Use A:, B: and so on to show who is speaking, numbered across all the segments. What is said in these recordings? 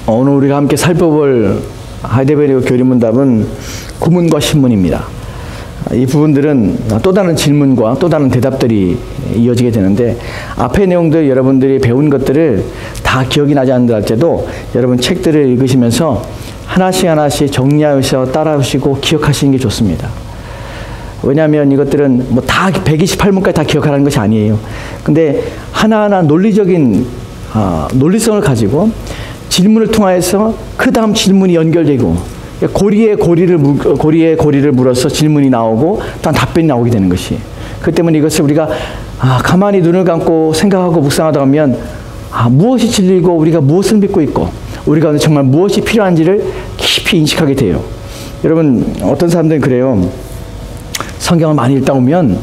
A: 오늘 우리가 함께 살펴볼 하이데베르 교리문답은 구문과 신문입니다. 이 부분들은 또 다른 질문과 또 다른 대답들이 이어지게 되는데, 앞의 내용들 여러분들이 배운 것들을 다 기억이 나지 않는다 할지라도 여러분 책들을 읽으시면서 하나씩 하나씩 정리하셔서 따라오시고 기억하시는 게 좋습니다. 왜냐하면 이것들은 뭐 다 128문까지 다 기억하라는 것이 아니에요. 근데 하나하나 논리적인 논리성을 가지고 질문을 통해서 그 다음 질문이 연결되고, 고리에 고리를 물어서 질문이 나오고 또한 답변이 나오게 되는 것이. 그 때문에 이것을 우리가 가만히 눈을 감고 생각하고 묵상하다 보면 무엇이 진리고 우리가 무엇을 믿고 있고 우리가 정말 무엇이 필요한지를 깊이 인식하게 돼요. 여러분, 어떤 사람들은 그래요. 성경을 많이 읽다 보면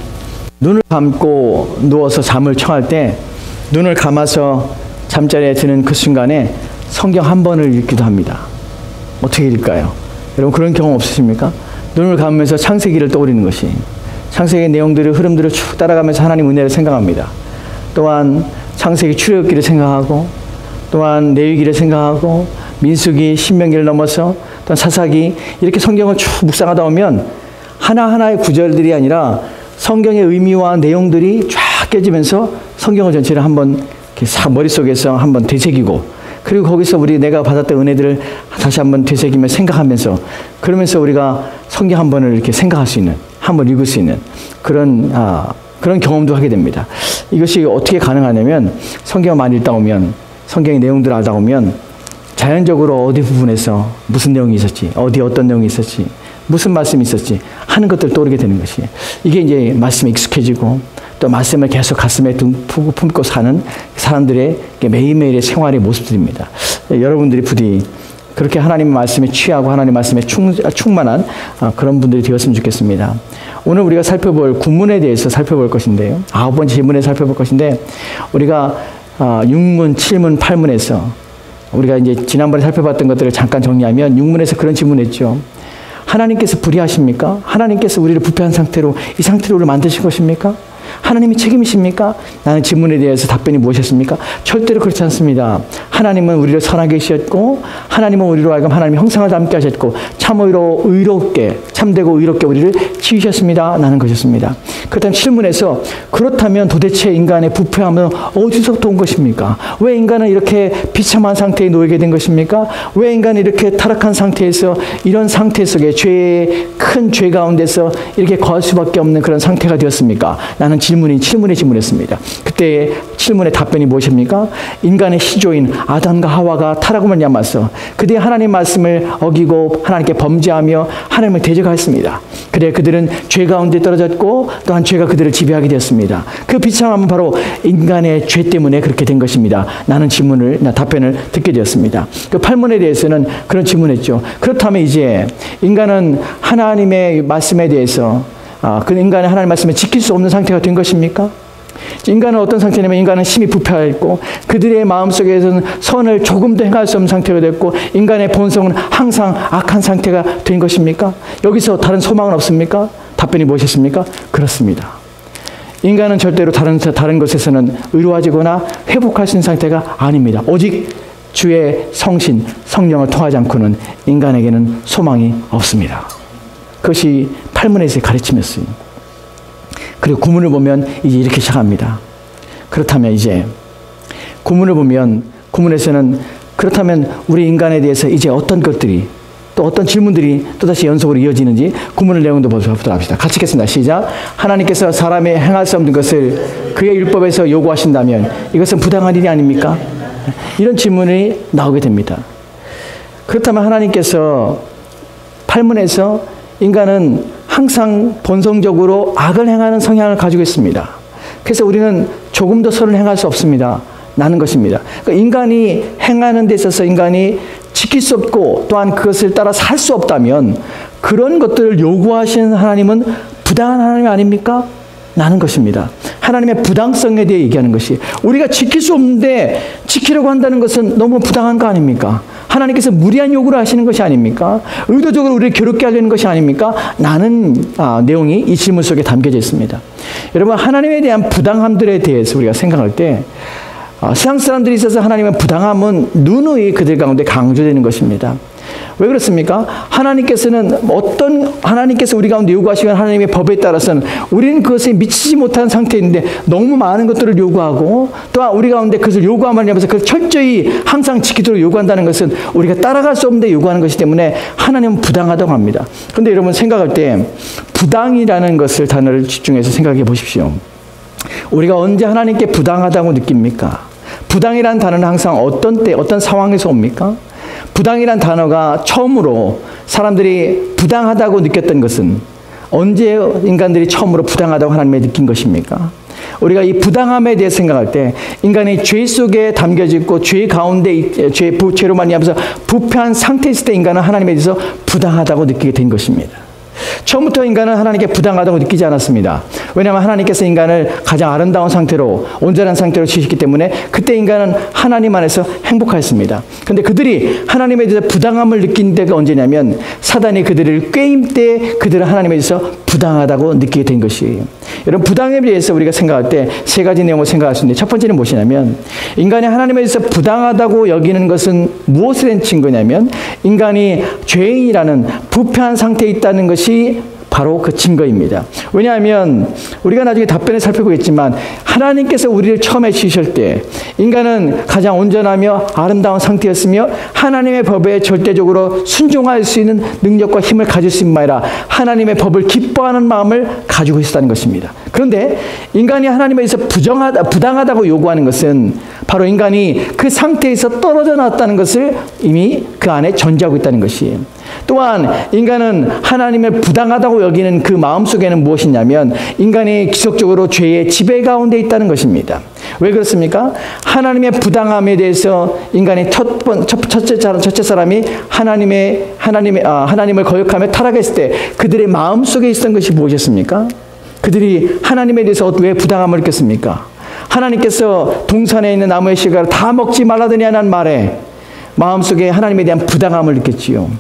A: 눈을 감고 누워서 잠을 청할 때 눈을 감아서 잠자리에 드는 그 순간에 성경 한 번을 읽기도 합니다. 어떻게 읽을까요? 여러분, 그런 경험 없으십니까? 눈을 감으면서 창세기를 떠올리는 것이, 창세기의 내용들을, 흐름들을 쭉 따라가면서 하나님 은혜를 생각합니다. 또한 창세기 출애굽기를 생각하고, 또한 레위기를 생각하고, 민수기, 신명기를 넘어서 또한 사사기, 이렇게 성경을 쭉 묵상하다 보면 하나하나의 구절들이 아니라 성경의 의미와 내용들이 쫙 깨지면서 성경을 전체를 한번 이렇게 머릿속에서 한번 되새기고, 그리고 거기서 내가 받았던 은혜들을 다시 한번 되새기며 생각하면서, 그러면서 우리가 성경 한 번을 이렇게 생각할 수 있는, 한번 읽을 수 있는 그런 경험도 하게 됩니다. 이것이 어떻게 가능하냐면, 성경을 많이 읽다 보면, 성경의 내용들을 알다 보면 자연적으로 어디 부분에서 무슨 내용이 있었지, 어떤 내용이 있었지, 무슨 말씀이 있었지 하는 것들을 떠오르게 되는 것이, 이게 이제 말씀에 익숙해지고 또 말씀을 계속 가슴에 품고 사는 사람들의 매일매일의 생활의 모습들입니다. 여러분들이 부디 그렇게 하나님 말씀에 취하고 하나님 말씀에 충만한 그런 분들이 되었으면 좋겠습니다. 오늘 우리가 살펴볼 구문에 대해서 살펴볼 것인데요. 9번째 질문에 살펴볼 것인데, 우리가 6문, 7문, 8문에서 우리가 이제 지난번에 살펴봤던 것들을 잠깐 정리하면 6문에서 그런 질문했죠. 하나님께서 불의하십니까? 하나님께서 우리를 부패한 상태로, 이 상태로 우리를 만드신 것입니까? 하나님이 책임이십니까? 라는 질문에 대해서 답변이 무엇이었습니까? 절대로 그렇지 않습니다. 하나님은 우리를 선하게 하셨고, 하나님은 우리로 하여금 하나님의 형상을 닮게 하셨고, 참되고 의롭게 우리를 지으셨습니다. 라는 것이었습니다. 그렇다면 질문에서, 그렇다면 도대체 인간의 부패함은 어디서부터 온 것입니까? 왜 인간은 이렇게 비참한 상태에 놓이게 된 것입니까? 왜 인간은 이렇게 타락한 상태에서, 이런 상태 속에 큰 죄 가운데서 이렇게 거할 수밖에 없는 그런 상태가 되었습니까? 라는 질문에 질문했습니다. 그때 질문의 답변이 무엇입니까? 인간의 시조인 아담과 하와가 타락을 말미암아서 그들이 하나님 말씀을 어기고 하나님께 범죄하며 하나님을 대적하였습니다. 그래 그들은 죄 가운데 떨어졌고, 또한 죄가 그들을 지배하게 되었습니다. 그 비참함은 바로 인간의 죄 때문에 그렇게 된 것입니다. 라는 답변을 듣게 되었습니다. 그 8문에 대해서는 그런 질문했죠. 그렇다면 이제 인간은 하나님의 말씀에 대해서 그 인간의 하나님 말씀을 지킬 수 없는 상태가 된 것입니까? 인간은 어떤 상태냐면, 인간은 심히 부패하였고 그들의 마음속에서는 선을 조금도 행할 수 없는 상태가 됐고, 인간의 본성은 항상 악한 상태가 된 것입니까? 여기서 다른 소망은 없습니까? 답변이 무엇이었습니까? 그렇습니다. 인간은 절대로 다른 것에서는 의로워지거나 회복할 수 있는 상태가 아닙니다. 오직 주의 성신, 성령을 통하지 않고는 인간에게는 소망이 없습니다. 그것이 8문에서의 가르침이었어요. 그리고 구문을 보면 이제 이렇게 시작합니다. 그렇다면 이제 구문을 보면, 구문에서는 그렇다면 우리 인간에 대해서 이제 어떤 것들이, 또 어떤 질문들이 또다시 연속으로 이어지는지 구문의 내용도 보도록 합시다. 같이 읽겠습니다. 시작. 하나님께서 사람이 행할 수 없는 것을 그의 율법에서 요구하신다면 이것은 부당한 일이 아닙니까? 이런 질문이 나오게 됩니다. 그렇다면 하나님께서 8문에서 인간은 항상 본성적으로 악을 행하는 성향을 가지고 있습니다. 그래서 우리는 조금 더 선을 행할 수 없습니다. 라는 것입니다. 그러니까 인간이 행하는 데 있어서 인간이 지킬 수 없고, 또한 그것을 따라 살 수 없다면 그런 것들을 요구하시는 하나님은 부당한 하나님 아닙니까? 라는 것입니다. 하나님의 부당성에 대해 얘기하는 것이, 우리가 지킬 수 없는데 지키려고 한다는 것은 너무 부당한 거 아닙니까? 하나님께서 무리한 요구를 하시는 것이 아닙니까? 의도적으로 우리를 괴롭게 하려는 것이 아닙니까? 라는 내용이 이 질문 속에 담겨져 있습니다. 여러분, 하나님에 대한 부당함들에 대해서 우리가 생각할 때 세상 사람들이 있어서 하나님의 부당함은 누누이 그들 가운데 강조되는 것입니다. 왜 그렇습니까? 하나님께서 우리 가운데 요구하시는 하나님의 법에 따라서는 우리는 그것에 미치지 못한 상태인데 너무 많은 것들을 요구하고, 또한 우리 가운데 그것을 요구함을 하면서 그걸 철저히 항상 지키도록 요구한다는 것은 우리가 따라갈 수 없는데 요구하는 것이기 때문에 하나님은 부당하다고 합니다. 그런데 여러분 생각할 때 부당이라는 것을 단어를 집중해서 생각해 보십시오. 우리가 언제 하나님께 부당하다고 느낍니까? 부당이라는 단어는 항상 어떤 때, 어떤 상황에서 옵니까? 부당이란 단어가 처음으로 사람들이 부당하다고 느꼈던 것은 언제 인간들이 처음으로 부당하다고 하나님에 느낀 것입니까? 우리가 이 부당함에 대해 생각할 때 인간이 죄 속에 담겨져 있고 죄 가운데 죄로 말미암아서 부패한 상태에 있을 때 인간은 하나님에 대해서 부당하다고 느끼게 된 것입니다. 처음부터 인간은 하나님께 부당하다고 느끼지 않았습니다. 왜냐하면 하나님께서 인간을 가장 아름다운 상태로, 온전한 상태로 지으셨기 때문에 그때 인간은 하나님 안에서 행복하였습니다. 그런데 그들이 하나님에 대해서 부당함을 느낀 때가 언제냐면 사단이 그들을 꾀임 때 그들은 하나님에 대해서 부당하다고 느끼게 된 것이에요. 여러분, 부당에 대해서 우리가 생각할 때 세 가지 내용을 생각할 수 있는데, 첫 번째는 무엇이냐면 인간이 하나님에 대해서 부당하다고 여기는 것은 무엇을 한 증거냐면 인간이 죄인이라는 부패한 상태에 있다는 것이 바로 그 증거입니다. 왜냐하면 우리가 나중에 답변을 살펴보겠지만 하나님께서 우리를 처음에 지으실 때 인간은 가장 온전하며 아름다운 상태였으며 하나님의 법에 절대적으로 순종할 수 있는 능력과 힘을 가질 수 있는 말이라 하나님의 법을 기뻐하는 마음을 가지고 있었다는 것입니다. 그런데 인간이 하나님에 대해서 부당하다고 요구하는 것은 바로 인간이 그 상태에서 떨어져 나왔다는 것을 이미 그 안에 전제하고 있다는 것이에요. 또한 인간은 하나님을 부당하다고 여기는 그 마음속에는 무엇이냐면 인간이 기속적으로 죄의 지배 가운데 있다는 것입니다. 왜 그렇습니까? 하나님의 부당함에 대해서 인간의 첫째 사람이 하나님을 거역하며 타락했을 때 그들의 마음속에 있었던 것이 무엇이었습니까? 그들이 하나님에 대해서 왜 부당함을 느꼈습니까? 하나님께서 동산에 있는 나무의 씨가를 다 먹지 말라더니라는 말에 마음속에 하나님에 대한 부당함을 느꼈지요.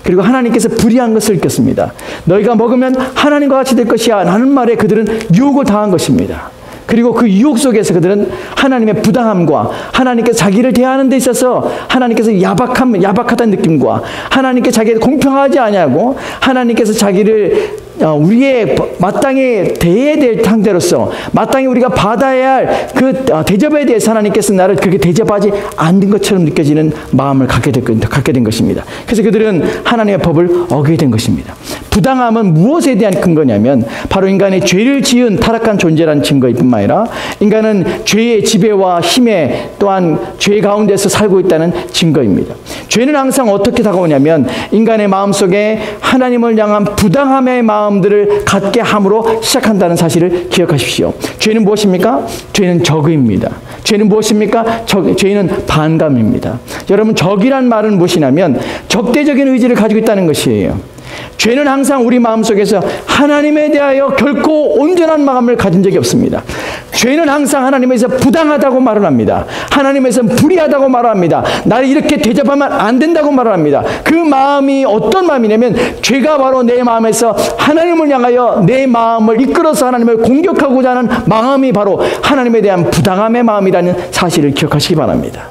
A: 그리고 하나님께서 불의한 것을 느꼈습니다. 너희가 먹으면 하나님과 같이 될 것이야 라는 말에 그들은 유혹을 당한 것입니다. 그리고 그 유혹 속에서 그들은 하나님의 부당함과 하나님께서 자기를 대하는 데 있어서 하나님께서 야박하다는 느낌과 하나님께 자기를 공평하지 않냐고 하나님께서 자기를 우리의 마땅히 대해야 될 상대로서 마땅히 우리가 받아야 할 그 대접에 대해서 하나님께서 나를 그렇게 대접하지 않는 것처럼 느껴지는 마음을 갖게 된 것입니다. 그래서 그들은 하나님의 법을 어기게 된 것입니다. 부당함은 무엇에 대한 근거냐면 바로 인간의 죄를 지은 타락한 존재라는 증거일 뿐만 아니라 인간은 죄의 지배와 힘에 또한 죄 가운데서 살고 있다는 증거입니다. 죄는 항상 어떻게 다가오냐면 인간의 마음속에 하나님을 향한 부당함의 마음들을 갖게 함으로 시작한다는 사실을 기억하십시오. 죄는 무엇입니까? 죄는 저그입니다. 죄는 무엇입니까? 죄는 반감입니다. 여러분, 적이란 말은 무엇이냐면 적대적인 의지를 가지고 있다는 것이에요. 죄는 항상 우리 마음속에서 하나님에 대하여 결코 온전한 마음을 가진 적이 없습니다. 죄는 항상 하나님에서 부당하다고 말을 합니다. 하나님에서 불의하다고 말을 합니다. 나를 이렇게 대접하면 안 된다고 말을 합니다. 그 마음이 어떤 마음이냐면 죄가 바로 내 마음에서 하나님을 향하여 내 마음을 이끌어서 하나님을 공격하고자 하는 마음이 바로 하나님에 대한 부당함의 마음이라는 사실을 기억하시기 바랍니다.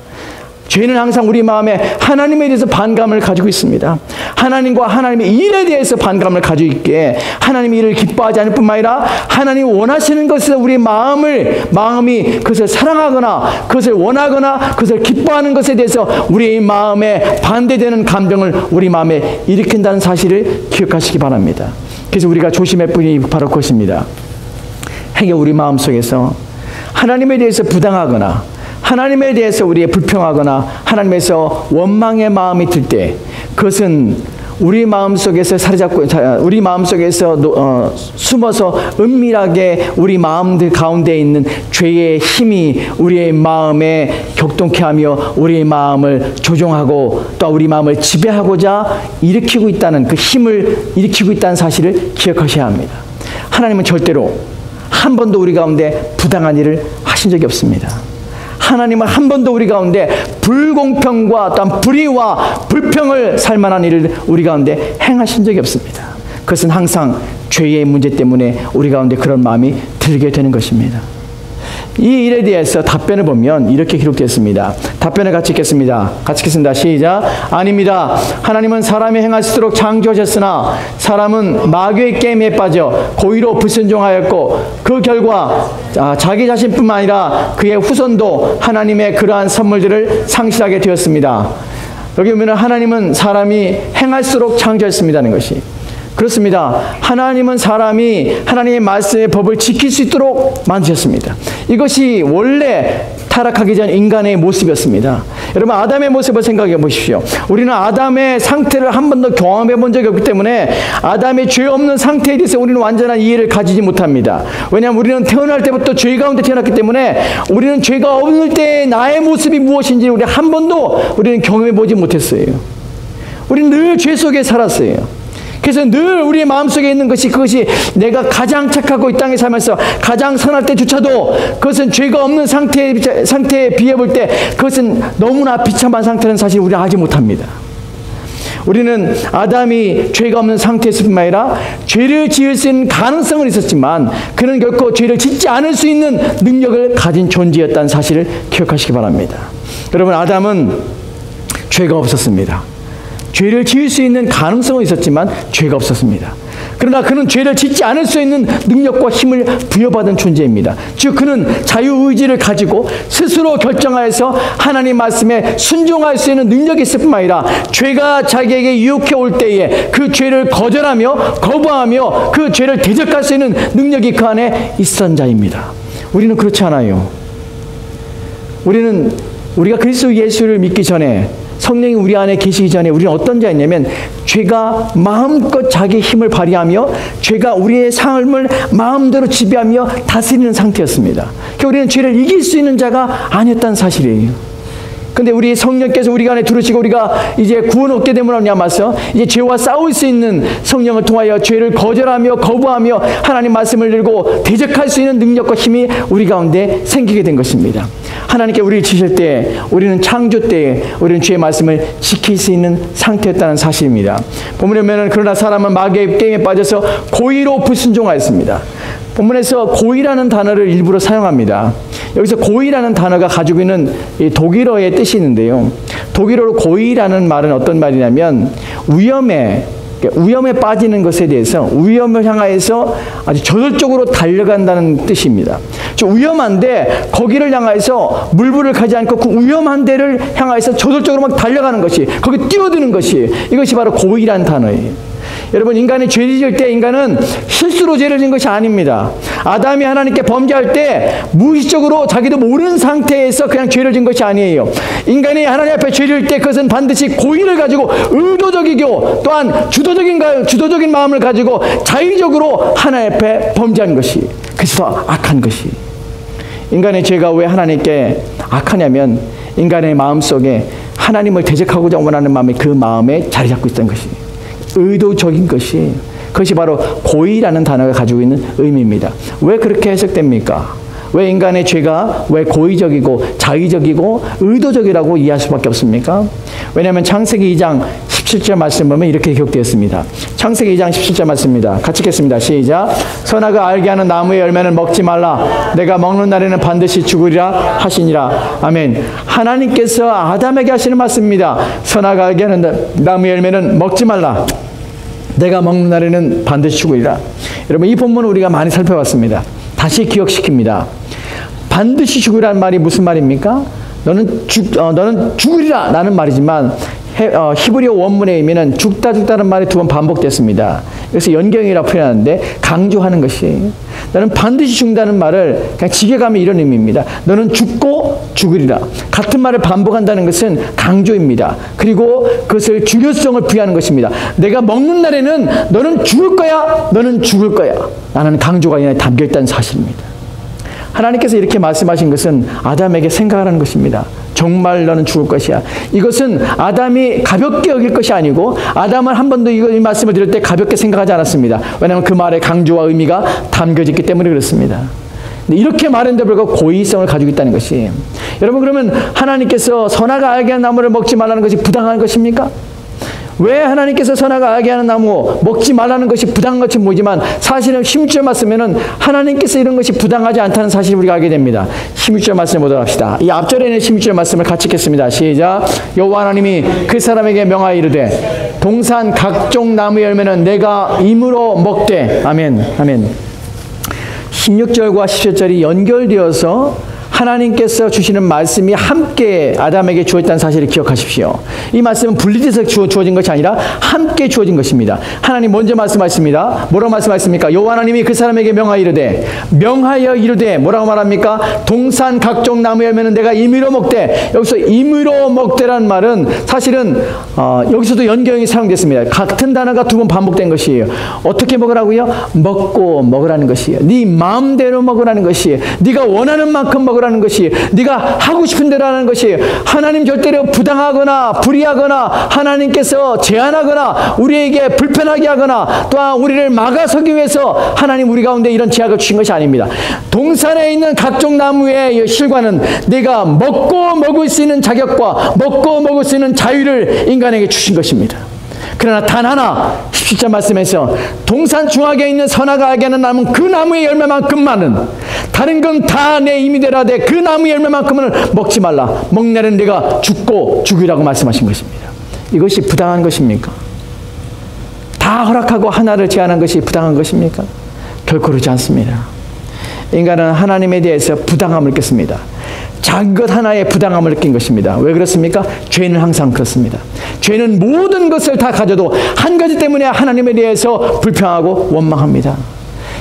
A: 죄는 항상 우리 마음에 하나님에 대해서 반감을 가지고 있습니다. 하나님과 하나님의 일에 대해서 반감을 가지고 있기에 하나님의 일을 기뻐하지 않을 뿐만 아니라 하나님이 원하시는 것에서 우리 마음이 그것을 사랑하거나 그것을 원하거나 그것을 기뻐하는 것에 대해서 우리의 마음에 반대되는 감정을 우리 마음에 일으킨다는 사실을 기억하시기 바랍니다. 그래서 우리가 조심할 뿐이 바로 그것입니다. 행여 우리 마음속에서 하나님에 대해서 부당하거나 하나님에 대해서 우리의 불평하거나 하나님에서 원망의 마음이 들 때 그것은 우리 마음속에서 우리 마음속에서 숨어서 은밀하게 우리 마음들 가운데 있는 죄의 힘이 우리의 마음에 격동케 하며 우리의 마음을 조종하고 또 우리 마음을 지배하고자 일으키고 있다는 그 힘을 일으키고 있다는 사실을 기억하셔야 합니다. 하나님은 절대로 한 번도 우리 가운데 부당한 일을 하신 적이 없습니다. 하나님은 한 번도 우리 가운데 불공평과 또한 불의와 불평을 살 만한 일을 우리 가운데 행하신 적이 없습니다. 그것은 항상 죄의 문제 때문에 우리 가운데 그런 마음이 들게 되는 것입니다. 이 일에 대해서 답변을 보면 이렇게 기록되었습니다. 답변을 같이 읽겠습니다. 같이 읽겠습니다. 시작. 아닙니다. 하나님은 사람이 행할수록 창조하셨으나 사람은 마귀의 게임에 빠져 고의로 불순종하였고 그 결과 자기 자신뿐만 아니라 그의 후손도 하나님의 그러한 선물들을 상실하게 되었습니다. 여기 보면 하나님은 사람이 행할수록 창조했습니다는 것이 그렇습니다. 하나님은 사람이 하나님의 말씀의 법을 지킬 수 있도록 만드셨습니다. 이것이 원래 타락하기 전 인간의 모습이었습니다. 여러분 아담의 모습을 생각해 보십시오. 우리는 아담의 상태를 한 번도 경험해 본 적이 없기 때문에 아담의 죄 없는 상태에 대해서 우리는 완전한 이해를 가지지 못합니다. 왜냐하면 우리는 태어날 때부터 죄 가운데 태어났기 때문에 우리는 죄가 없을 때 나의 모습이 무엇인지 우리 한 번도 우리는 경험해 보지 못했어요. 우리는 늘 죄 속에 살았어요. 그래서 늘 우리의 마음속에 있는 것이 그것이 내가 가장 착하고 이 땅에 살면서 가장 선할 때조차도 그것은 죄가 없는 상태에 비해 볼 때 그것은 너무나 비참한 상태는 사실 우리가 알지 못합니다. 우리는 아담이 죄가 없는 상태였을 뿐만 아니라 죄를 지을 수 있는 가능성은 있었지만 그는 결코 죄를 짓지 않을 수 있는 능력을 가진 존재였다는 사실을 기억하시기 바랍니다. 여러분 아담은 죄가 없었습니다. 죄를 지을 수 있는 가능성은 있었지만 죄가 없었습니다. 그러나 그는 죄를 짓지 않을 수 있는 능력과 힘을 부여받은 존재입니다. 즉 그는 자유의지를 가지고 스스로 결정하여서 하나님 말씀에 순종할 수 있는 능력이 있을 뿐만 아니라 죄가 자기에게 유혹해 올 때에 그 죄를 거절하며 거부하며 그 죄를 대적할 수 있는 능력이 그 안에 있었던 자입니다. 우리는 그렇지 않아요. 우리가 그리스도 예수를 믿기 전에 성령이 우리 안에 계시기 전에 우리는 어떤 자였냐면 죄가 마음껏 자기 힘을 발휘하며 죄가 우리의 삶을 마음대로 지배하며 다스리는 상태였습니다. 그러니까 우리는 죄를 이길 수 있는 자가 아니었다는 사실이에요. 근데 우리 성령께서 우리 안에 들으시고 우리가 이제 구원 얻게 됨으로 말미암아서 이제 죄와 싸울 수 있는 성령을 통하여 죄를 거절하며 거부하며 하나님 말씀을 들고 대적할 수 있는 능력과 힘이 우리 가운데 생기게 된 것입니다. 하나님께 우리를 지실 때 우리는 창조 때에 우리는 주의 말씀을 지킬 수 있는 상태였다는 사실입니다. 본문에 보면 그러나 사람은 마귀의 게임에 빠져서 고의로 불순종하였습니다. 본문에서 고의라는 단어를 일부러 사용합니다. 여기서 고의라는 단어가 가지고 있는 이 독일어의 뜻이 있는데요. 독일어로 고의라는 말은 어떤 말이냐면 위험에 빠지는 것에 대해서 위험을 향하여서 아주 저절적으로 달려간다는 뜻입니다. 위험한데 거기를 향하여서 물불을 가지 않고 그 위험한 데를 향하여서 저절적으로 막 달려가는 것이 거기 뛰어드는 것이 이것이 바로 고의라는 단어예요. 여러분 인간이 죄를 지을 때 인간은 실수로 죄를 지은 것이 아닙니다. 아담이 하나님께 범죄할 때 무의식적으로 자기도 모르는 상태에서 그냥 죄를 지은 것이 아니에요. 인간이 하나님 앞에 죄를 지을 때 그것은 반드시 고의를 가지고 의도적이고 또한 주도적인 마음을 가지고 자의적으로 하나님 앞에 범죄한 것이 그래서 악한 것이 인간의 죄가 왜 하나님께 악하냐면 인간의 마음속에 하나님을 대적하고자 원하는 마음이 그 마음에 자리 잡고 있던 것이 의도적인 것이 그것이 바로 고의라는 단어가 가지고 있는 의미입니다. 왜 그렇게 해석됩니까? 왜 인간의 죄가 왜 고의적이고 자의적이고 의도적이라고 이해할 수밖에 없습니까? 왜냐하면 창세기 2장 17절 말씀 보면 이렇게 기록되었습니다. 창세기 2장 17절 말씀입니다. 같이 읽겠습니다. 시작. 선악을 알게 하는 나무의 열매는 먹지 말라. 내가 먹는 날에는 반드시 죽으리라 하시니라. 아멘. 하나님께서 아담에게 하시는 말씀입니다. 선악을 알게 하는 나무의 열매는 먹지 말라. 내가 먹는 날에는 반드시 죽으리라. 여러분 이 본문을 우리가 많이 살펴봤습니다. 다시 기억시킵니다. 반드시 죽으라는 말이 무슨 말입니까? 너는 죽으리라 라는 말이지만 히브리어 원문의 의미는 죽다는 말이 2번 반복됐습니다. 그래서 연경이라고 표현하는데 강조하는 것이 너는 반드시 죽는다는 말을 그냥 지게가면 이런 의미입니다. 너는 죽고 죽으리라. 같은 말을 반복한다는 것은 강조입니다. 그리고 그것을 중요성을 부여하는 것입니다. 내가 먹는 날에는 너는 죽을 거야. 너는 죽을 거야. 라는 강조가 이 안에 담겨있다는 사실입니다. 하나님께서 이렇게 말씀하신 것은 아담에게 생각하라는 것입니다. 정말 너는 죽을 것이야. 이것은 아담이 가볍게 여길 것이 아니고 아담은 한 번도 이 말씀을 들을 때 가볍게 생각하지 않았습니다. 왜냐하면 그 말의 강조와 의미가 담겨져 있기 때문에 그렇습니다. 이렇게 말했는데 불구하고 고의성을 가지고 있다는 것이 여러분 그러면 하나님께서 선악을 알게 한 나무를 먹지 말라는 것이 부당한 것입니까? 왜 하나님께서 선악과 악에 하는 나무 먹지 말라는 것이 부당한 것처럼 보이지만 사실은 16절 말씀에는 하나님께서 이런 것이 부당하지 않다는 사실을 우리가 알게 됩니다. 16절 말씀 보도록 합시다. 이 앞절에 있는 16절 말씀을 같이 읽겠습니다. 시작. 여호와 하나님이 그 사람에게 명하여 이르되 동산 각종 나무 열매는 내가 임으로 먹되. 아멘. 아멘. 16절과 17절이 연결되어서 하나님께서 주시는 말씀이 함께 아담에게 주어졌다는 사실을 기억하십시오. 이 말씀은 분리돼서 주어진 것이 아니라 함께 주어진 것입니다. 하나님 먼저 말씀하십니다. 뭐라고 말씀하십니까? 여호와 하나님이 그 사람에게 명하여 이르되 뭐라고 말합니까? 동산 각종 나무 열매는 내가 임의로 먹되. 여기서 임의로 먹되라는 말은 사실은 여기서도 연경이 사용됐습니다. 같은 단어가 두 번 반복된 것이에요. 어떻게 먹으라고요? 먹고 먹으라는 것이에요. 네 마음대로 먹으라는 것이에요. 네가 원하는 만큼 먹으라는 것이, 네가 하고 싶은 대로 하는 것이, 하나님 절대로 부당하거나 불의하거나 하나님께서 제한하거나 우리에게 불편하게 하거나 또한 우리를 막아서기 위해서 하나님 우리 가운데 이런 제약을 주신 것이 아닙니다. 동산에 있는 각종 나무의 실과는 내가 먹고 먹을 수 있는 자격과 먹고 먹을 수 있는 자유를 인간에게 주신 것입니다. 그러나 단 하나 17절 말씀에서 동산 중앙에 있는 선악과 악에 하는 나무는 그 나무의 열매만큼만은, 다른 건 다 내 임이 되라되 그 나무 열매만큼은 먹지 말라. 먹내는 네가 죽이라고 말씀하신 것입니다. 이것이 부당한 것입니까? 다 허락하고 하나를 제한한 것이 부당한 것입니까? 결코 그렇지 않습니다. 인간은 하나님에 대해서 부당함을 느꼈습니다. 작은 것 하나에 부당함을 느낀 것입니다. 왜 그렇습니까? 죄는 항상 그렇습니다. 죄는 모든 것을 다 가져도 한 가지 때문에 하나님에 대해서 불평하고 원망합니다.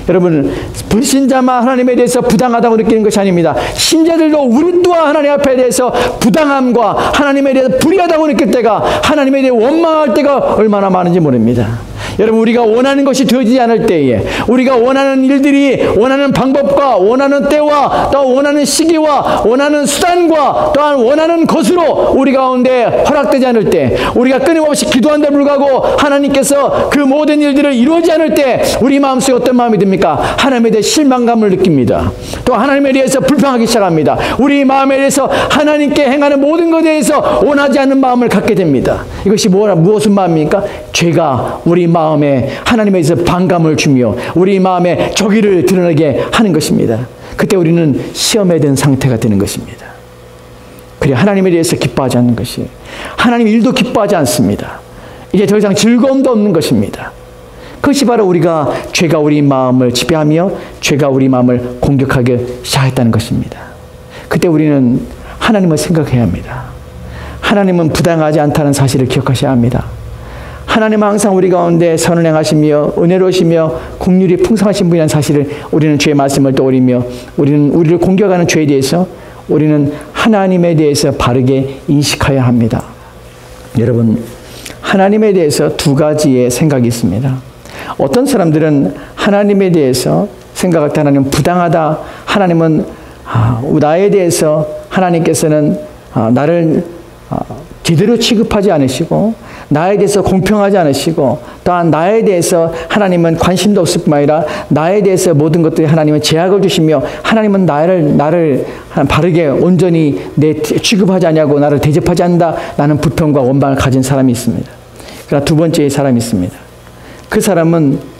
A: 여러분, 불신자만 하나님에 대해서 부당하다고 느끼는 것이 아닙니다. 신자들도 우리 또한 하나님 앞에 대해서 부당함과 하나님에 대해서 불의하다고 느낄 때가, 하나님에 대해 원망할 때가 얼마나 많은지 모릅니다. 여러분, 우리가 원하는 것이 되어지지 않을 때에, 우리가 원하는 일들이 원하는 방법과 원하는 때와 또 원하는 시기와 원하는 수단과 또한 원하는 것으로 우리 가운데 허락되지 않을 때, 우리가 끊임없이 기도한데 불구하고 하나님께서 그 모든 일들을 이루어지지 않을 때 우리 마음속에 어떤 마음이 듭니까? 하나님에 대해 실망감을 느낍니다. 또 하나님에 대해서 불평하기 시작합니다. 우리 마음에 대해서 하나님께 행하는 모든 것에 대해서 원하지 않는 마음을 갖게 됩니다. 이것이 무엇은 마음입니까? 죄가 우리 마음에 하나님에 대해서 반감을 주며 우리 마음에 저기를 드러내게 하는 것입니다. 그때 우리는 시험에 든 상태가 되는 것입니다. 그래, 하나님에 대해서 기뻐하지 않는 것이, 하나님 일도 기뻐하지 않습니다. 이제 더 이상 즐거움도 없는 것입니다. 그것이 바로 죄가 우리 마음을 지배하며 죄가 우리 마음을 공격하기 시작했다는 것입니다. 그때 우리는 하나님을 생각해야 합니다. 하나님은 부당하지 않다는 사실을 기억하셔야 합니다. 하나님은 항상 우리 가운데 선을 행하시며 은혜로우시며 긍휼이 풍성하신 분이라는 사실을 우리는 죄의 말씀을 떠올리며 우리를 공격하는 죄에 대해서 우리는 하나님에 대해서 바르게 인식해야 합니다. 여러분, 하나님에 대해서 두 가지의 생각이 있습니다. 어떤 사람들은 하나님에 대해서 생각할 때 하나님은 부당하다, 하나님은 나에 대해서 하나님께서는 나를 제대로 취급하지 않으시고 나에 대해서 공평하지 않으시고 또한 나에 대해서 하나님은 관심도 없을 뿐만 아니라 나에 대해서 모든 것들이 하나님은 제약을 주시며 하나님은 나를 바르게 온전히 취급하지 않냐고 나를 대접하지 않는다, 라는 불평과 원망을 가진 사람이 있습니다. 그러나 두 번째의 사람이 있습니다. 그 사람은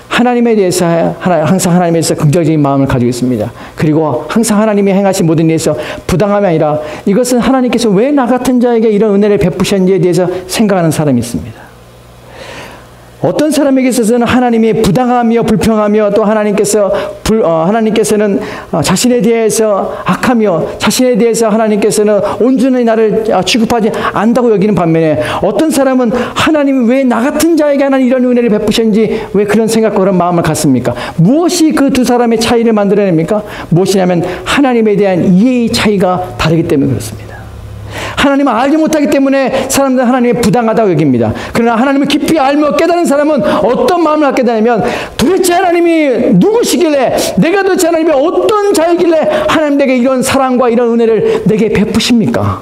A: 하나님에 대해서 항상 하나님에 대해서 긍정적인 마음을 가지고 있습니다. 그리고 항상 하나님이 행하신 모든 일에 대해서 부당함이 아니라 이것은 하나님께서 왜 나 같은 자에게 이런 은혜를 베푸셨는지에 대해서 생각하는 사람이 있습니다. 어떤 사람에게 있어서는 하나님이 부당하며 불평하며 또 하나님께서는 자신에 대해서 악하며 자신에 대해서 하나님께서는 온전히 나를 취급하지 않는다고 여기는 반면에, 어떤 사람은 하나님이 왜 나 같은 자에게 하나님 이런 은혜를 베푸셨는지 왜 그런 생각과 그런 마음을 갖습니까? 무엇이 그 두 사람의 차이를 만들어냅니까? 무엇이냐면 하나님에 대한 이해의 차이가 다르기 때문에 그렇습니다. 하나님을 알지 못하기 때문에 사람들은 하나님이 부당하다고 여깁니다. 그러나 하나님을 깊이 알며 깨달은 사람은 어떤 마음을 갖게 되냐면, 도대체 하나님이 누구시길래, 내가 도대체 하나님이 어떤 자이길래 하나님 내게 이런 사랑과 이런 은혜를 내게 베푸십니까?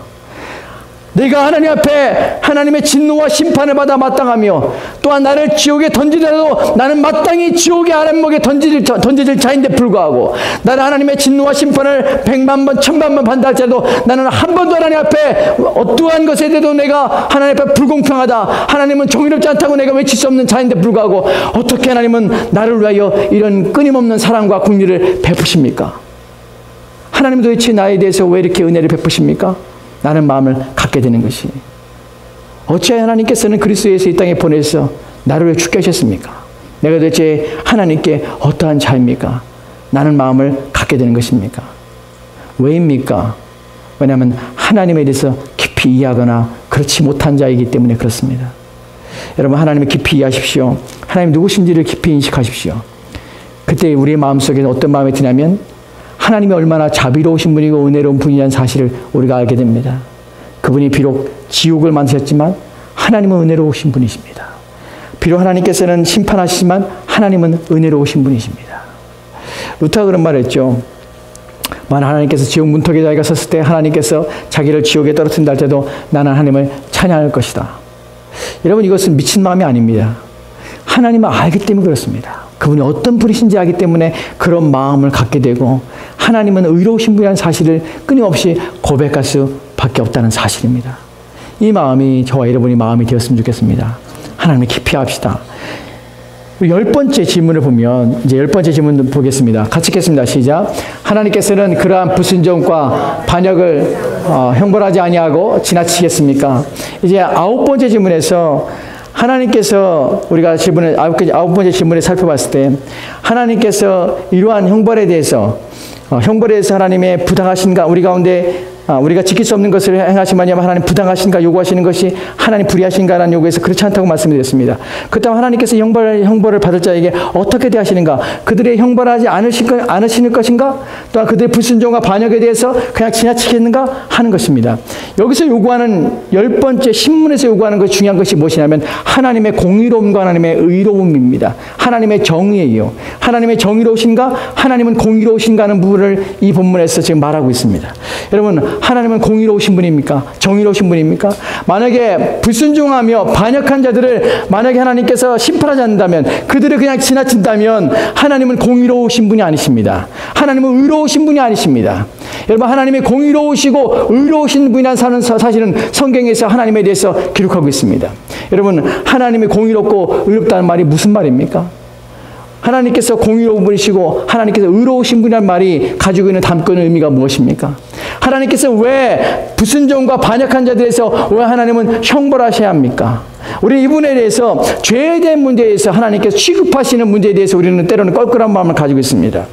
A: 내가 하나님 앞에 하나님의 진노와 심판을 받아 마땅하며 또한 나를 지옥에 던지더라도 나는 마땅히 지옥의 아랫목에 던져질 자인데 불구하고 나는 하나님의 진노와 심판을 100만 번, 1000만 번 받는다 할지라도 나는 한 번도 하나님 앞에 어떠한 것에 대해도 내가 하나님 앞에 불공평하다, 하나님은 정의롭지 않다고 내가 외칠 수 없는 자인데 불구하고 어떻게 하나님은 나를 위하여 이런 끊임없는 사랑과 긍휼을 베푸십니까? 하나님은 도대체 나에 대해서 왜 이렇게 은혜를 베푸십니까? 라는 마음을 갖게 되는 것이, 어찌하여 하나님께서는 그리스도 예수 이 땅에 보내서 나를 왜 죽게 하셨습니까? 내가 도대체 하나님께 어떠한 자입니까? 라는 마음을 갖게 되는 것입니까? 왜입니까? 왜냐하면 하나님에 대해서 깊이 이해하거나 그렇지 못한 자이기 때문에 그렇습니다. 여러분, 하나님을 깊이 이해하십시오. 하나님 누구신지를 깊이 인식하십시오. 그때 우리의 마음속에 어떤 마음이 드냐면 하나님이 얼마나 자비로우신 분이고 은혜로운 분이라는 사실을 우리가 알게 됩니다. 그분이 비록 지옥을 만드셨지만 하나님은 은혜로우신 분이십니다. 비록 하나님께서는 심판하시지만 하나님은 은혜로우신 분이십니다. 루터가 그런 말을 했죠. 만약 하나님께서 지옥 문턱에 자기가 섰을 때 하나님께서 자기를 지옥에 떨어뜨린다 할지라도 나는 하나님을 찬양할 것이다. 여러분, 이것은 미친 마음이 아닙니다. 하나님을 알기 때문에 그렇습니다. 그분이 어떤 분이신지 알기 때문에 그런 마음을 갖게 되고 하나님은 의로우신 분이라는 사실을 끊임없이 고백할 수밖에 없다는 사실입니다. 이 마음이 저와 여러분의 마음이 되었으면 좋겠습니다. 하나님을 깊이 합시다. 10번째 질문을 보면, 이제 10번째 질문 보겠습니다. 같이 읽겠습니다. 시작. 하나님께서는 그러한 불순종과 반역을 형벌하지 아니하고 지나치겠습니까? 이제 9번째 질문에서 하나님께서 우리가 질문을 9번째 질문을 살펴봤을 때 하나님께서 이러한 형벌에 대해서 하나님의 부당하신가, 우리 가운데 우리가 지킬 수 없는 것을 행하시면 하나님 부당하신가 요구하시는 것이 하나님 불의하신가라는 요구에서 그렇지 않다고 말씀드렸습니다. 그렇다면 하나님께서 형벌을 받을 자에게 어떻게 대하시는가? 그들의 형벌하지 않으시는 것인가? 또한 그들의 불순종과 반역에 대해서 그냥 지나치겠는가? 하는 것입니다. 여기서 요구하는 10번째 신문에서 요구하는 것 중요한 것이 무엇이냐면 하나님의 공의로움과 하나님의 의로움입니다. 하나님의 정의예요. 하나님의 정의로우신가? 하나님은 공의로우신가 하는 부분을 이 본문에서 지금 말하고 있습니다. 여러분, 하나님은 공의로우신 분입니까? 정의로우신 분입니까? 만약에 불순종하며 반역한 자들을 만약에 하나님께서 심판하지 않는다면, 그들을 그냥 지나친다면 하나님은 공의로우신 분이 아니십니다. 하나님은 의로우신 분이 아니십니다. 여러분, 하나님이 공의로우시고 의로우신 분이라는 사실은 성경에서 하나님에 대해서 기록하고 있습니다. 여러분, 하나님이 공의롭고 의롭다는 말이 무슨 말입니까? 하나님께서 공의로운 분이시고 하나님께서 의로우신 분이라는 말이 가지고 있는 담고 있는 의미가 무엇입니까? 하나님께서 왜 불순종과 반역한 자들에서 왜 하나님은 형벌하셔야 합니까? 우리 이분에 대해서 죄에 대한 문제에 대해서 하나님께서 취급하시는 문제에 대해서 우리는 때로는 껄끄러운 마음을 가지고 있습니다.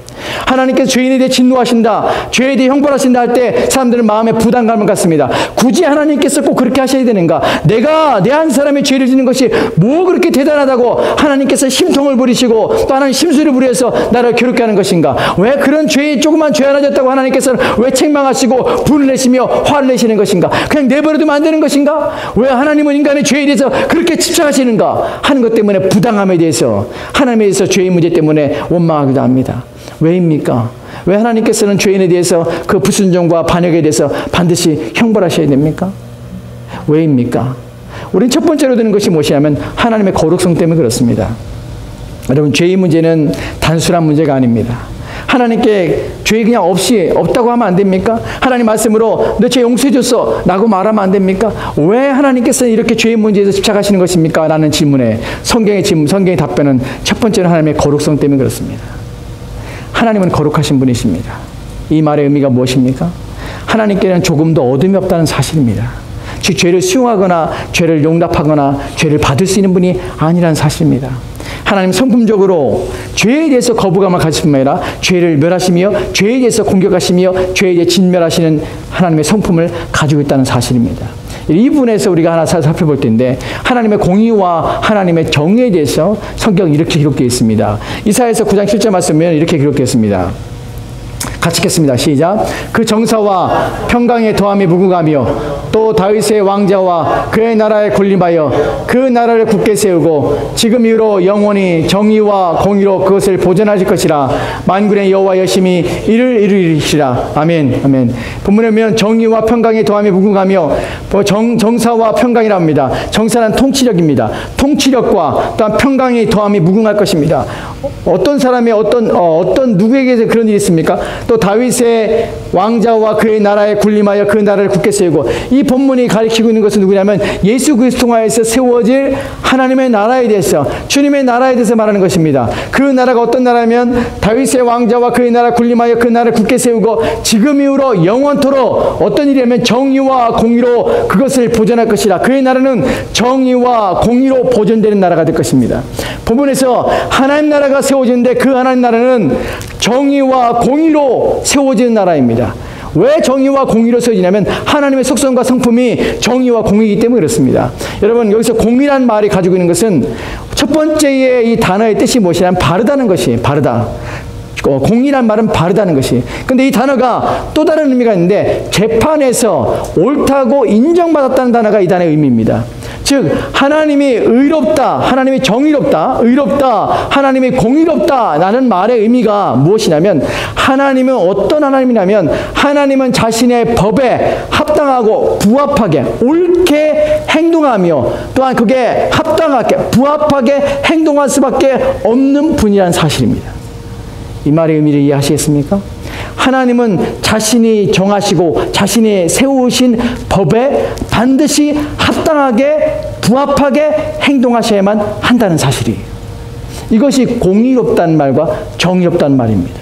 A: 하나님께서 죄인에 대해 진노하신다, 죄에 대해 형벌하신다 할 때 사람들은 마음에 부담감을 갖습니다. 굳이 하나님께서 꼭 그렇게 하셔야 되는가? 내가 내 한 사람의 죄를 짓는 것이 뭐 그렇게 대단하다고 하나님께서 심통을 부리시고 또 하나님 심술을 부려서 나를 괴롭게 하는 것인가? 왜 그런 죄에 조그만 죄 하나 졌다고 하나님께서는 왜 책망하시고 분을 내시며 화를 내시는 것인가? 그냥 내버려두면 안 되는 것인가? 왜 하나님은 인간의 죄에 대해서 그렇게 집착하시는가 하는 것 때문에 부당함에 대해서 하나님에 대해서 죄의 문제 때문에 원망하기도 합니다. 왜입니까? 왜 하나님께서는 죄인에 대해서 그 불순종과 반역에 대해서 반드시 형벌하셔야 됩니까? 왜입니까? 우리는 첫 번째로 드는 것이 무엇이냐면 하나님의 거룩성 때문에 그렇습니다. 여러분, 죄의 문제는 단순한 문제가 아닙니다. 하나님께 죄 그냥 없다고 하면 안 됩니까? 하나님 말씀으로 너 죄 용서해 줬어 라고 말하면 안 됩니까? 왜 하나님께서 이렇게 죄의 문제에서 집착하시는 것입니까? 라는 질문에 성경의 답변은 첫 번째는 하나님의 거룩성 때문에 그렇습니다. 하나님은 거룩하신 분이십니다. 이 말의 의미가 무엇입니까? 하나님께는 조금도 어둠이 없다는 사실입니다. 즉 죄를 수용하거나 죄를 용납하거나 죄를 받을 수 있는 분이 아니라는 사실입니다. 하나님 성품적으로 죄에 대해서 거부감을 가질 뿐만 아니라 죄를 멸하시며 죄에 대해서 공격하시며 죄에 대해 진멸하시는 하나님의 성품을 가지고 있다는 사실입니다. 이 부분에서 우리가 하나 살펴볼 텐데 하나님의 공의와 하나님의 정의에 대해서 성경이 이렇게 기록되어 있습니다. 이사야서 9장 7절 말씀은 이렇게 기록되어 있습니다. 같이 읽겠습니다. 시작. 그 정사와 평강의 더함이 무궁하며 또 다윗의 왕자와 그의 나라에 군림하여 그 나라를 굳게 세우고 지금 이후로 영원히 정의와 공의로 그것을 보존하실 것이라. 만군의 여호와 여심이 이를 이루리시라. 아멘. 아멘. 본문에 보면 정의와 평강의 더함이 무궁하며 정사와 평강이라 합니다. 정사는 통치력입니다. 통치력과 또한 평강의 더함이 무궁할 것입니다. 어떤 사람이 어떤 누구에게서 그런 일이 있습니까? 또 다윗의 왕자와 그의 나라에 군림하여 그 나라를 굳게 세우고, 이 본문이 가리키고 있는 것은 누구냐면 예수 그리스도 통하여서 세워질 하나님의 나라에 대해서, 주님의 나라에 대해서 말하는 것입니다. 그 나라가 어떤 나라면 다윗의 왕자와 그의 나라에 군림하여 그 나라를 굳게 세우고 지금 이후로 영원토록 어떤 일이냐면 정의와 공의로 그것을 보존할 것이라. 그의 나라는 정의와 공의로 보존되는 나라가 될 것입니다. 본문에서 하나님 나라가 세워지는데 그 하나님 나라는 정의와 공의로 세워지는 나라입니다. 왜 정의와 공의로 세워지냐면 하나님의 속성과 성품이 정의와 공의이기 때문에 그렇습니다. 여러분, 여기서 공의라는 말이 가지고 있는 것은 첫 번째의 이 단어의 뜻이 무엇이냐면 바르다는 것이, 바르다. 공의란 말은 바르다는 것이. 근데 이 단어가 또 다른 의미가 있는데 재판에서 옳다고 인정받았다는 단어가 이 단어의 의미입니다. 즉 하나님이 의롭다, 하나님이 정의롭다, 의롭다, 하나님이 공의롭다 라는 말의 의미가 무엇이냐면, 하나님은 어떤 하나님이냐면 하나님은 자신의 법에 합당하고 부합하게 옳게 행동하며 또한 그게 합당하게 부합하게 행동할 수밖에 없는 분이라는 사실입니다. 이 말의 의미를 이해하시겠습니까? 하나님은 자신이 정하시고 자신이 세우신 법에 반드시 합당하게 부합하게 행동하셔야만 한다는 사실이에요. 이것이 공의롭다는 말과 정의롭다는 말입니다.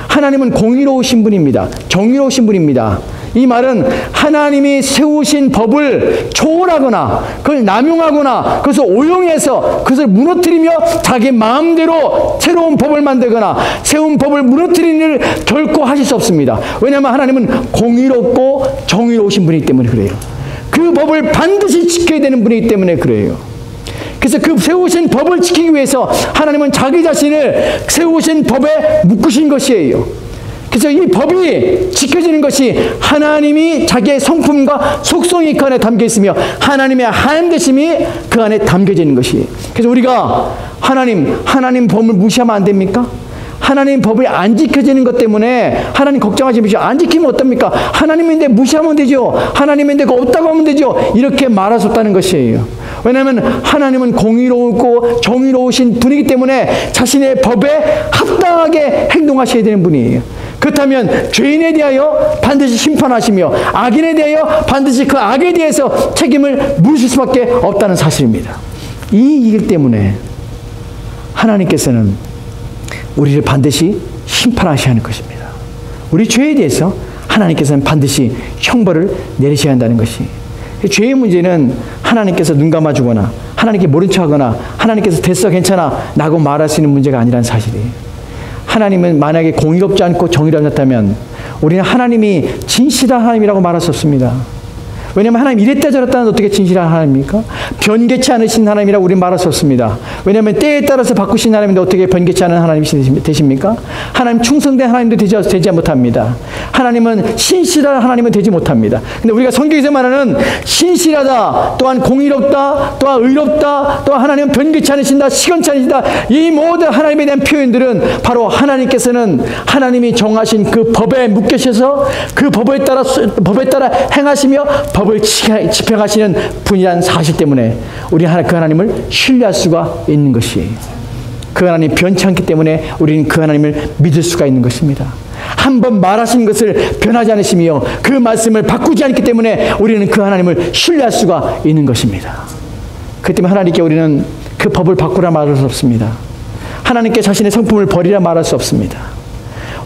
A: 하나님은 공의로우신 분입니다. 정의로우신 분입니다. 이 말은 하나님이 세우신 법을 초월하거나 그걸 남용하거나 그것을 오용해서 그것을 무너뜨리며 자기 마음대로 새로운 법을 만들거나 세운 법을 무너뜨리는 일을 결코 하실 수 없습니다. 왜냐하면 하나님은 공의롭고 정의로우신 분이기 때문에 그래요. 그 법을 반드시 지켜야 되는 분이기 때문에 그래요. 그래서 그 세우신 법을 지키기 위해서 하나님은 자기 자신을 세우신 법에 묶으신 것이에요. 그래서 이 법이 지켜지는 것이 하나님이 자기의 성품과 속성이 그 안에 담겨 있으며 하나님의 하나님 되심이 그 안에 담겨져 있는 것이에요. 그래서 우리가 하나님 법을 무시하면 안 됩니까? 하나님 법이 안 지켜지는 것 때문에 하나님 걱정하지 마시고, 안 지키면 어떻습니까? 하나님인데 무시하면 되죠. 하나님인데 그거 없다고 하면 되죠. 이렇게 말할 수 없다는 것이에요. 왜냐하면 하나님은 공의롭고 정의로우신 분이기 때문에 자신의 법에 합당하게 행동하셔야 되는 분이에요. 그렇다면 죄인에 대하여 반드시 심판하시며 악인에 대하여 반드시 그 악에 대해서 책임을 물으실 수밖에 없다는 사실입니다. 이 일 때문에 하나님께서는 우리를 반드시 심판하셔야 하는 것입니다. 우리 죄에 대해서 하나님께서는 반드시 형벌을 내리셔야 한다는 것이. 죄의 문제는 하나님께서 눈 감아주거나 하나님께 모른 척하거나 하나님께서 됐어 괜찮아 라고 말할 수 있는 문제가 아니라는 사실이에요. 하나님은 만약에 공의롭지 않고 정의롭지 않다면 우리는 하나님이 진실한 하나님이라고 말할 수 없습니다. 왜냐하면 하나님 이랬다 저랬다는 어떻게 진실한 하나님입니까? 변개치 않으신 하나님이라고 우리는 말할 수 없습니다. 왜냐하면 때에 따라서 바꾸신 하나님인데 어떻게 변개치 않은 하나님이 되십니까? 하나님 충성된 하나님도 되지 못합니다. 하나님은 신실한 하나님은 되지 못합니다. 근데 우리가 성경에서 말하는 신실하다, 또한 공의롭다, 또한 의롭다, 또한 하나님은 변개치 않으신다, 시건치 않으신다, 이 모든 하나님에 대한 표현들은 바로 하나님께서는 하나님이 정하신 그 법에 묶여셔서 그 법에 따라 행하시며 법을 집행하시는 분이라는 사실 때문에 우리는 그 하나님을 신뢰할 수가 있는 것이에요. 그 하나님이 변치 않기 때문에 우리는 그 하나님을 믿을 수가 있는 것입니다. 한번 말하신 것을 변하지 않으시며 그 말씀을 바꾸지 않기 때문에 우리는 그 하나님을 신뢰할 수가 있는 것입니다. 그렇기 때문에 하나님께 우리는 그 법을 바꾸라 말할 수 없습니다. 하나님께 자신의 성품을 버리라 말할 수 없습니다.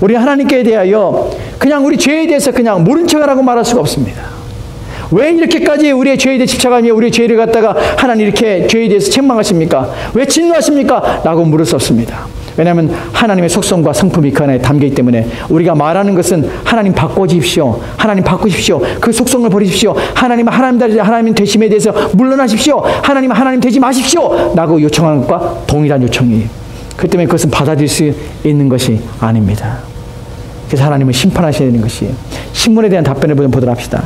A: 우리 하나님께 대하여 그냥 우리 죄에 대해서 그냥 모른 척하라고 말할 수가 없습니다. 왜 이렇게까지 우리의 죄에 대해 집착하며 우리의 죄를 갖다가 하나님 이렇게 죄에 대해서 책망하십니까? 왜 진노하십니까? 라고 물을 수 없습니다. 왜냐하면 하나님의 속성과 성품이 그 안에 담겨있기 때문에 우리가 말하는 것은 하나님 바꿔주십시오. 하나님 바꾸십시오. 그 속성을 버리십시오. 하나님 되심에 대해서 물러나십시오. 하나님 되지 마십시오. 라고 요청하는 것과 동일한 요청이에요. 그렇기 때문에 그것은 받아들일 수 있는 것이 아닙니다. 그래서 하나님은 심판하셔야 되는 것이에요. 신문에 대한 답변을 보도록 합시다.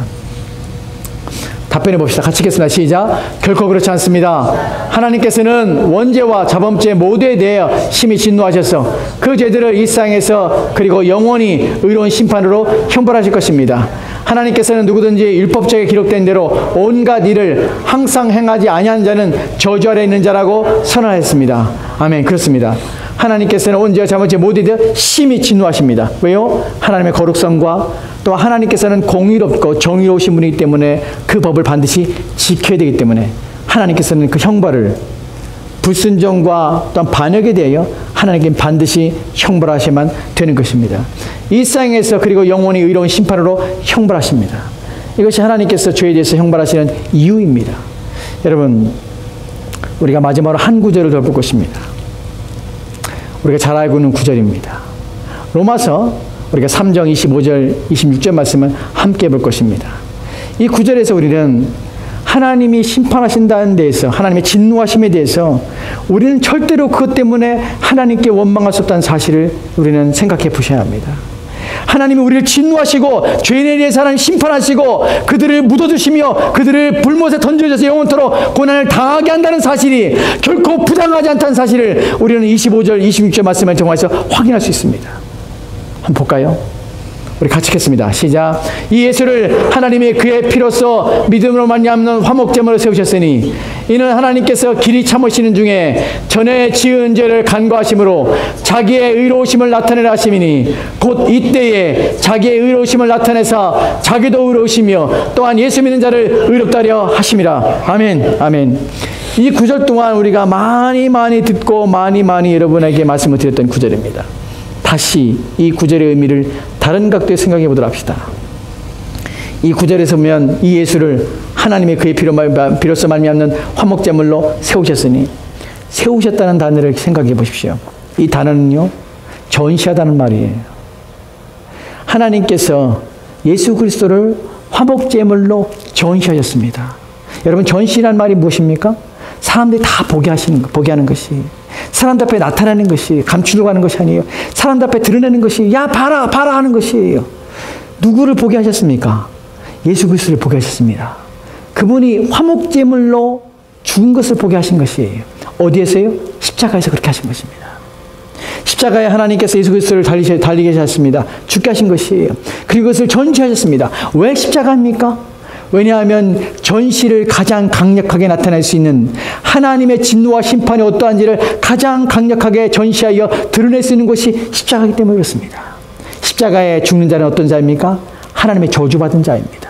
A: 답변해 봅시다. 같이 읽겠습니다. 시작. 결코 그렇지 않습니다. 하나님께서는 원죄와 자범죄 모두에 대하여 심히 진노하셔서 그 죄들을 이 세상에서 그리고 영원히 의로운 심판으로 형벌하실 것입니다. 하나님께서는 누구든지 율법책에 기록된 대로 온갖 일을 항상 행하지 아니한 자는 저주 아래 있는 자라고 선언하였습니다. 아멘. 그렇습니다. 하나님께서는 온죄와 자범죄 모두에 대해 심히 진노하십니다. 왜요? 하나님의 거룩성과 또 하나님께서는 공의롭고 정의로우신 분이기 때문에 그 법을 반드시 지켜야 되기 때문에 하나님께서는 그 형벌을 불순종과 또한 반역에 대하여 하나님께 반드시 형벌하셔야만 되는 것입니다. 이 세상에서 그리고 영원히 의로운 심판으로 형벌하십니다. 이것이 하나님께서 죄에 대해서 형벌하시는 이유입니다. 여러분, 우리가 마지막으로 한 구절을 더 볼 것입니다. 우리가 잘 알고 있는 구절입니다. 로마서 우리가 3장 25절 26절 말씀을 함께 볼 것입니다. 이 구절에서 우리는 하나님이 심판하신다는 데에서 하나님의 진노하심에 대해서 우리는 절대로 그것 때문에 하나님께 원망할 수 없다는 사실을 우리는 생각해 보셔야 합니다. 하나님이 우리를 진노하시고 죄인에 대해서 하나님 심판하시고 그들을 묻어두시며 그들을 불못에 던져져서 영원토록 고난을 당하게 한다는 사실이 결코 부당하지 않다는 사실을 우리는 25절 26절 말씀을 통해서 확인할 수 있습니다. 한번 볼까요? 우리 같이 읽겠습니다. 시작. 이 예수를 하나님이 그의 피로써 믿음으로 말미암는 화목제물로 세우셨으니 이는 하나님께서 길이 참으시는 중에 전에 지은 죄를 간과하심으로 자기의 의로우심을 나타내려 하심이니 곧 이때에 자기의 의로우심을 나타내사 자기도 의로우시며 또한 예수 믿는 자를 의롭다 하려 하심이라. 아멘. 아멘. 이 구절 동안 우리가 많이 듣고 많이 여러분에게 말씀을 드렸던 구절입니다. 다시 이 구절의 의미를 다른 각도에 생각해 보도록 합시다. 이 구절에서 보면 이 예수를 하나님의 그의 피로써 말미암는 화목제물로 세우셨으니 세우셨다는 단어를 생각해 보십시오. 이 단어는요, 전시하다는 말이에요. 하나님께서 예수 그리스도를 화목제물로 전시하셨습니다. 여러분, 전시란 말이 무엇입니까? 사람들이 다 보게 하는 것이, 사람들 앞에 나타내는 것이, 감추려고 하는 것이 아니에요. 사람들 앞에 드러내는 것이, 야 봐라 하는 것이에요. 누구를 보게 하셨습니까? 예수 그리스도를 보게 하셨습니다. 그분이 화목제물로 죽은 것을 보게 하신 것이에요. 어디에서요? 십자가에서 그렇게 하신 것입니다. 십자가에 하나님께서 예수 그리스도를 달리게 하셨습니다. 죽게 하신 것이에요. 그리고 그것을 전시하셨습니다. 왜 십자가입니까? 왜냐하면 전시를 가장 강력하게 나타낼 수 있는 하나님의 진노와 심판이 어떠한지를 가장 강력하게 전시하여 드러낼 수 있는 것이 십자가이기 때문에 그렇습니다. 십자가에 죽는 자는 어떤 자입니까? 하나님의 저주받은 자입니다.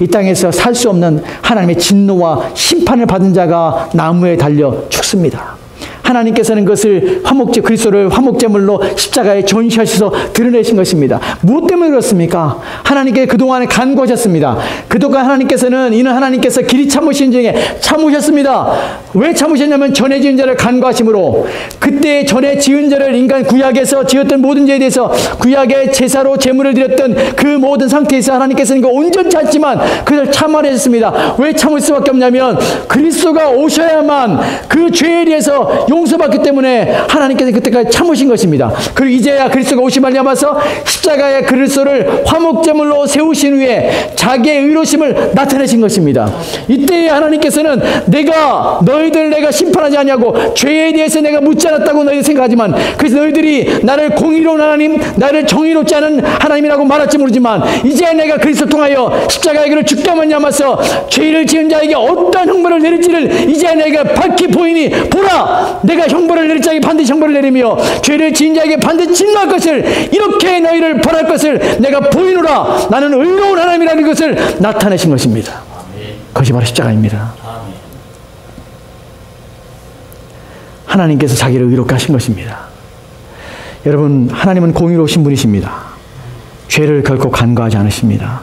A: 이 땅에서 살 수 없는 하나님의 진노와 심판을 받은 자가 나무에 달려 죽습니다. 하나님께서는 그것을 그리스도를 화목제물로 십자가에 전시하셔서 드러내신 것입니다. 무엇 때문에 그렇습니까? 하나님께 그동안에 간구하셨습니다. 그동안 이는 하나님께서 길이 참으신 중에 참으셨습니다. 왜 참으셨냐면 전에 지은 자를 간구하심으로, 그때 전에 지은 자를 인간 구약에서 지었던 모든 죄에 대해서 구약의 제사로 제물을 드렸던 그 모든 상태에서 하나님께서는 온전치 않지만 그것을 참아내셨습니다. 왜 참을 수밖에 없냐면 그리스도가 오셔야만 그 죄에 대해서 용서받기 때문에 하나님께서 그때까지 참으신 것입니다. 그리고 이제야 그리스도가 오시 말미암아서 십자가의 그리스도를 화목제물로 세우신 후에 자기의 의로심을 나타내신 것입니다. 이때에 하나님께서는 내가 심판하지 않냐고 죄에 대해서 내가 묻지 않았다고 너희들 생각하지만, 그래서 너희들이 나를 공의로운 하나님, 나를 정의롭지 않은 하나님이라고 말할지 모르지만 이제 내가 그리스도 통하여 십자가의 길을 죽게 말미암아서 죄를 지은 자에게 어떠한 형벌을 내릴지를 이제 내가 밝히 보이니 보라, 내가 형벌을 내릴 자에게 반드시 형벌을 내리며 죄를 지은 자에게 반드시 진노할 것을, 이렇게 너희를 벌할 것을 내가 보이노라. 나는 의로운 하나님이라는 것을 나타내신 것입니다. 그것이 바로 십자가입니다. 하나님께서 자기를 의롭게 하신 것입니다. 여러분, 하나님은 공의로우신 분이십니다. 죄를 결코 간과하지 않으십니다.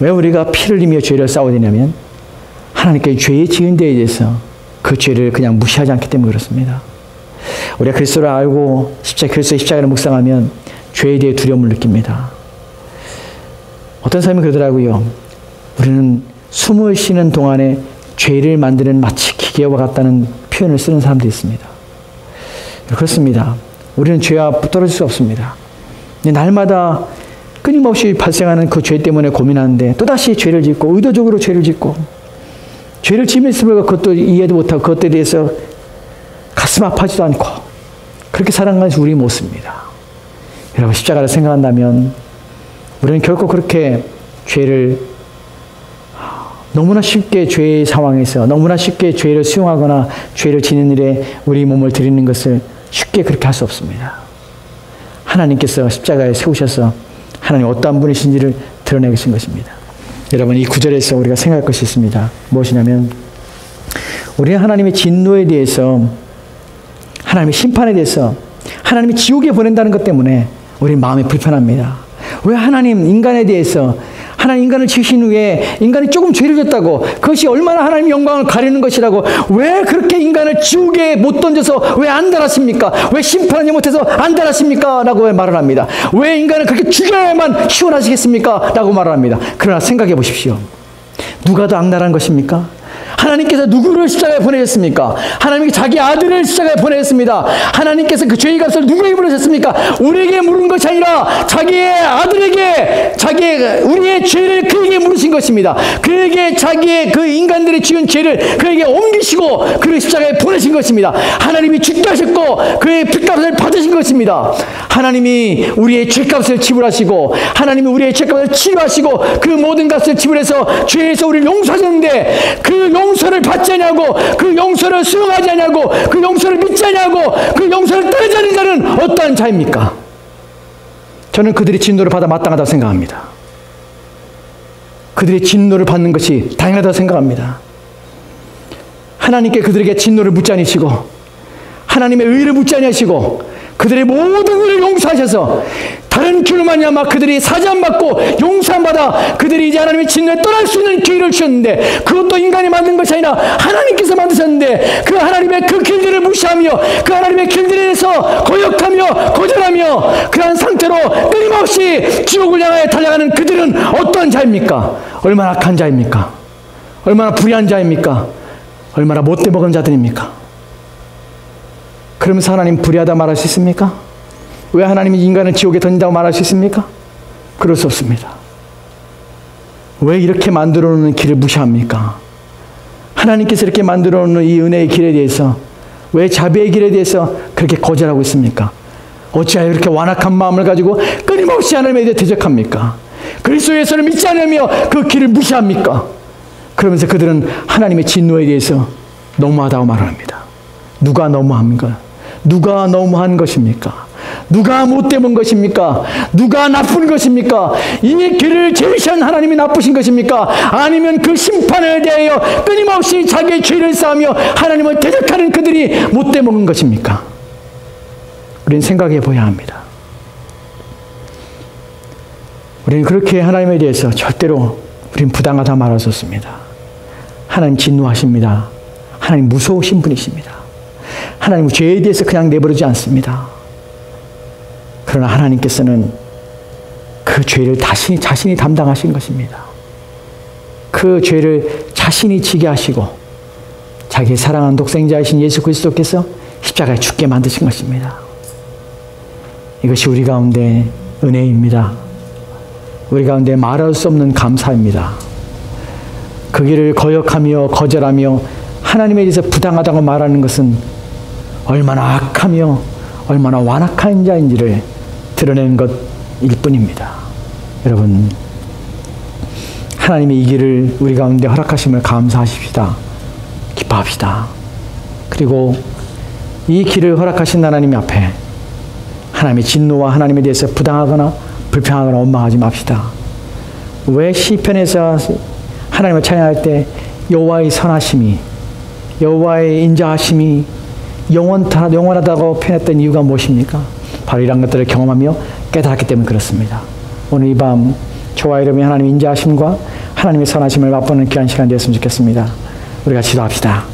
A: 왜 우리가 피를 흘리며 죄를 싸워야 되냐면 하나님께 죄의 지은 데에 대해서 그 죄를 그냥 무시하지 않기 때문에 그렇습니다. 우리가 그리스도를 알고 그리스도의 십자가를 묵상하면 죄에 대해 두려움을 느낍니다. 어떤 사람이 그러더라고요. 우리는 숨을 쉬는 동안에 죄를 만드는 마치 기계와 같다는 표현을 쓰는 사람도 있습니다. 그렇습니다. 우리는 죄와 떨어질 수 없습니다. 날마다 끊임없이 발생하는 그 죄 때문에 고민하는데 또다시 죄를 짓고 의도적으로 죄를 짓고 죄를 지으면서 그것도 이해도 못하고 그것에 대해서 가슴 아파하지도 않고 그렇게 살아가는 것이 우리 모습입니다. 여러분 십자가를 생각한다면 우리는 결코 그렇게 죄를 너무나 쉽게 죄의 상황에서 너무나 쉽게 죄를 수용하거나 죄를 지는 일에 우리 몸을 드리는 것을 쉽게 그렇게 할 수 없습니다. 하나님께서 십자가에 세우셔서 하나님 어떠한 분이신지를 드러내 계신 것입니다. 여러분 이 구절에서 우리가 생각할 것이 있습니다. 무엇이냐면 우리는 하나님의 진노에 대해서 하나님의 심판에 대해서 하나님이 지옥에 보낸다는 것 때문에 우리는 마음이 불편합니다. 왜 하나님 인간에 대해서 하나님 인간을 지으신 후에 인간이 조금 죄를 졌다고 그것이 얼마나 하나님의 영광을 가리는 것이라고 왜 그렇게 인간을 지옥에 못 던져서 왜 안달하십니까? 왜 심판하지 못해서 안달하십니까? 라고 왜 말을 합니다. 왜 인간을 그렇게 죽여야만 시원하시겠습니까? 라고 말을 합니다. 그러나 생각해 보십시오. 누가 더 악랄한 것입니까? 하나님께서 누구를 십자가에 보내셨습니까? 하나님이 자기 아들을 십자가에 보내셨습니다. 하나님께서 그 죄의 값을 누구에게 물으셨습니까? 우리에게 물은 것이 아니라 자기의 아들에게 우리의 죄를 그에게 물으신 것입니다. 그에게 자기의 그 인간들이 지은 죄를 그에게 옮기시고 그를 십자가에 보내신 것입니다. 하나님이 죽게 하셨고 그의 핏값을 받으신 것입니다. 하나님이 우리의 죄값을 지불하시고 하나님이 우리의 죄값을 치료하시고 그 모든 값을 지불해서 죄에서 우리를 용서하셨는데 그 용서를 받지 않냐고 그 용서를 수용하지 않냐고 그 용서를 믿지 않냐고 그 용서를 따르지 않는 자는 어떠한 자입니까? 저는 그들이 진노를 받아 마땅하다고 생각합니다. 그들이 진노를 받는 것이 당연하다고 생각합니다. 하나님께 그들에게 진노를 묻지 않으시고 하나님의 의를 묻지 않으시고 그들의 모든 일을 용서하셔서 다른 길로 말미암아 그들이 사죄받고 용서받아 그들이 이제 하나님의 진노에 떠날 수 있는 기회를 주셨는데 그것도 인간이 만든 것이 아니라 하나님께서 만드셨는데 그 하나님의 그 길들을 무시하며 그 하나님의 길들에 대해서 거역하며 거절하며 그런 상태로 끊임없이 지옥을 향하여 달려가는 그들은 어떤 자입니까? 얼마나 악한 자입니까? 얼마나 불의한 자입니까? 얼마나 못돼 먹은 자들입니까? 그러면서 하나님 불의하다 말할 수 있습니까? 왜 하나님이 인간을 지옥에 던진다고 말할 수 있습니까? 그럴 수 없습니다. 왜 이렇게 만들어 놓는 길을 무시합니까? 하나님께서 이렇게 만들어 놓는 이 은혜의 길에 대해서 왜 자비의 길에 대해서 그렇게 거절하고 있습니까? 어찌하여 이렇게 완악한 마음을 가지고 끊임없이 하나님에 대해 대적합니까? 그리스도 예수를 믿지 않으며 그 길을 무시합니까? 그러면서 그들은 하나님의 진노에 대해서 너무하다고 말합니다. 누가 너무합니까? 누가 너무한 것입니까? 누가 못되은 것입니까? 누가 나쁜 것입니까? 이 길을 제시한 하나님이 나쁘신 것입니까? 아니면 그 심판에 대하여 끊임없이 자기의 죄를 쌓으며 하나님을 대적하는 그들이 못되은 것입니까? 우리는 생각해 보아야 합니다. 우리는 그렇게 하나님에 대해서 절대로 우리는 부당하다 말할 수 없습니다. 하나님 진노하십니다. 하나님 무서우신 분이십니다. 하나님은 죄에 대해서 그냥 내버리지 않습니다. 그러나 하나님께서는 그 죄를 자신이 담당하신 것입니다. 그 죄를 자신이 지게 하시고 자기의 사랑하는 독생자이신 예수 그리스도께서 십자가에 죽게 만드신 것입니다. 이것이 우리 가운데 은혜입니다. 우리 가운데 말할 수 없는 감사입니다. 그 길을 거역하며 거절하며 하나님에 대해서 부당하다고 말하는 것은 얼마나 악하며 얼마나 완악한 자인지를 드러내는 것일 뿐입니다. 여러분, 하나님의 이 길을 우리 가운데 허락하심을 감사하십시다. 기뻐합시다. 그리고 이 길을 허락하신 하나님 앞에 하나님의 진노와 하나님에 대해서 부당하거나 불평하거나 원망하지 맙시다. 왜 시편에서 하나님을 찬양할 때 여호와의 선하심이 여호와의 인자하심이 영원하다고 표현했던 이유가 무엇입니까? 바로 이런 것들을 경험하며 깨달았기 때문에 그렇습니다. 오늘 이 밤 저와 여러분이 하나님의 인자하심과 하나님의 선하심을 맛보는 귀한 시간 되었으면 좋겠습니다. 우리가 기도합시다.